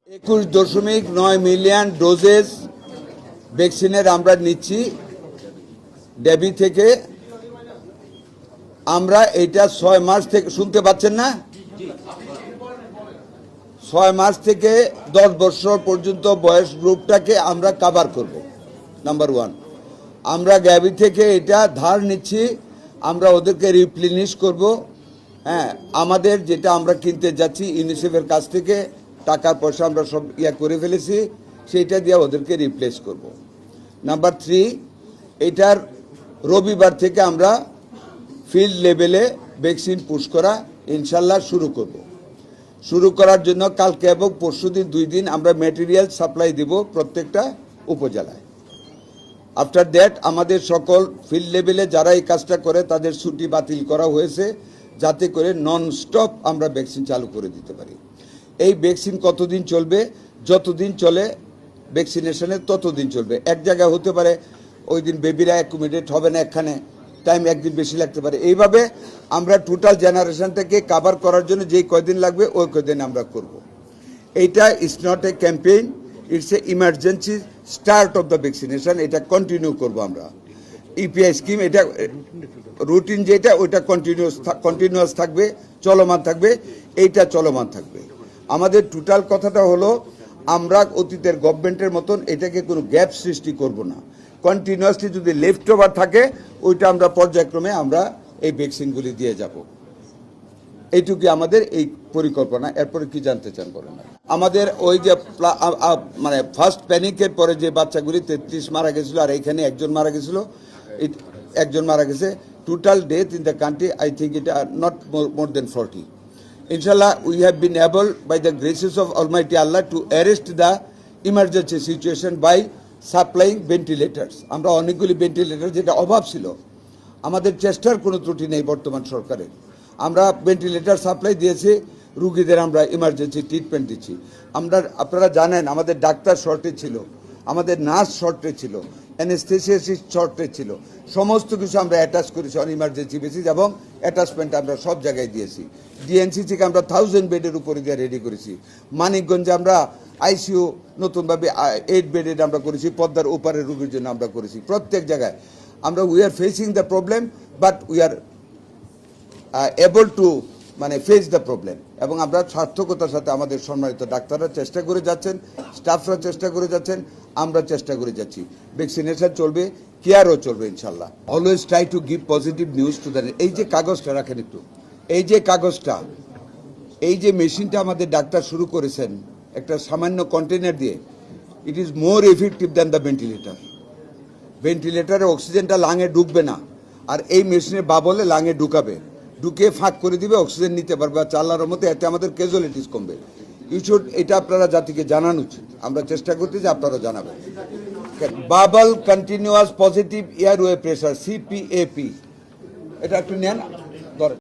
21.9 million doses ভ্যাকসিনের আমরা নিচ্ছি ডেবি থেকে। আমরা এটা 6 মাস থেকে, শুনতে পাচ্ছেন না, 6 মাস থেকে 10 বছর পর্যন্ত বয়স গ্রুপটাকে আমরা কভার করব। নাম্বার 1, আমরা গ্যাবি থেকে এটা ধার নিচ্ছি, আমরা ওদেরকে রিপ্লেনিশ করব। হ্যাঁ, আমাদের যেটা আমরা কিনতে যাচ্ছি ইউনিসেফের কাছ থেকে টাকার পয়সা আমরা সব করে ফেলেছি, সেইটা দিয়ে ওদেরকে রিপ্লেস করব। নাম্বার 3, এটার রবিবার থেকে আমরা ফিল্ড লেভেলে ভ্যাকসিন পুশ করা ইনশাল্লাহ শুরু করব। শুরু করার জন্য কালকে এবং পরশুদিন 2 দিন আমরা ম্যাটেরিয়াল সাপ্লাই দেব প্রত্যেকটা উপজেলায়। আফটার দ্যাট আমাদের সকল ফিল্ড লেভেলে যারা এই কাজটা করে তাদের ছুটি বাতিল করা হয়েছে, যাতে করে নন স্টপ আমরা ভ্যাকসিন চালু করে দিতে পারি। এই ভ্যাকসিন কতদিন চলবে? যতদিন চলে ভ্যাকসিনেশনের ততদিন চলবে। এক জায়গায় হতে পারে ওই দিন বেবিরা অ্যাকোমোডেট হবে না, এখানে টাইম একদিন বেশি লাগতে পারে। এইভাবে আমরা টোটাল জেনারেশনটাকে কভার করার জন্য যেই কয়দিন লাগবে ওই কয়দিন আমরা করব। এইটা is not a campaign, it's a emergency start of the vaccination. এটা কন্টিনিউ করব আমরা। ইপিআই স্কিম, এটা রুটিন যেটা ওইটা কন্টিনিউয়াস থাকবে, চলমান থাকবে, এইটা চলমান থাকবে। আমাদের টোটাল কথাটা হলো আমরা অতীতের গভর্নমেন্টের মতন এটাকে কোনো গ্যাপ সৃষ্টি করব না। কন্টিনিউয়াসলি যদি লেফট ওভার থাকে ওইটা আমরা পর্যায়ক্রমে আমরা এই ভ্যাকসিনগুলি দিয়ে যাব। এইটুকুই আমাদের এই পরিকল্পনা। এরপরে কি জানতে চান বলেন? আমাদের ওই যে মানে ফার্স্ট প্যানিকের পরে যে বাচ্চাগুলি 33 মারা গেছিলো আর এখানে একজন মারা গেছিলো, একজন মারা গেছে। Total death in the country I think এটা not more than 40. Inshallah, we have been able, by the graces of Almighty Allah, to arrest the emergency situation by supplying ventilators. আমরা অনেকগুলি ভেন্টিলেটর, যেটা অভাব ছিল, আমাদের চেষ্টার কোনো ত্রুটি নেই বর্তমান সরকারের, আমরা ভেন্টিলেটর সাপ্লাই দিয়েছি, রুগীদের আমরা ইমার্জেন্সি ট্রিটমেন্ট দিচ্ছি। আপনারা জানেন আমাদের ডাক্তার শর্টেজ ছিল, আমাদের নার্স শর্টেজ ছিল, অ্যানেস্থেসিয়াসিস্ট শর্টেজ ছিল। সমস্ত কিছু আমরা অ্যাটাচ করেছি অন ইমার্জেন্সি বেসিস এবং অ্যাটাচমেন্ট আমরা সব জায়গায় দিয়েছি। ডিএনসিসিকে আমরা 1000 বেডের উপরে দিয়ে রেডি করেছি। মানিকগঞ্জে আমরা আইসিইউ নতুনভাবে 8 বেডের আমরা করেছি, পদ্মার ওপারের রোগীর জন্য আমরা করেছি। প্রত্যেক জায়গায় আমরা we are facing the problem, but we are able to face the problem. এবং আমরা সার্থকতার সাথে আমাদের সম্মানিত ডাক্তাররা চেষ্টা করে যাচ্ছেন, স্টাফরা চেষ্টা করে যাচ্ছেন, আমরা চেষ্টা করে যাচ্ছি। ভ্যাকসিনেশন চলবে, কেয়ারও চলবে ইনশাল্লাহ। Always try to give positive news to the. এই যে কাগজটা রাখেন একটু, এই যে কাগজটা, এই যে মেশিনটা আমাদের ডাক্তার শুরু করেছেন একটা সামান্য কন্টেনার দিয়ে, it is more effective than the ventilator. ভেন্টিলেটারে অক্সিজেনটা লাঙে ঢুকবে না, আর এই মেশিনে বাবলে লাঙে ঢুকাবে, ঢুকে ফাঁক করে দিবে, অক্সিজেন নিতে পারবে। আর চাল্লার মতো এতে আমাদের ক্যাজুয়ালিটিস কমবে। এটা আপনারা জাতিকে জানানো উচিত। আমরা চেষ্টা করতে যে আপনারা জানাবেন। Bubble continuous positive airway pressure, CPAP, এটা একটু নেন।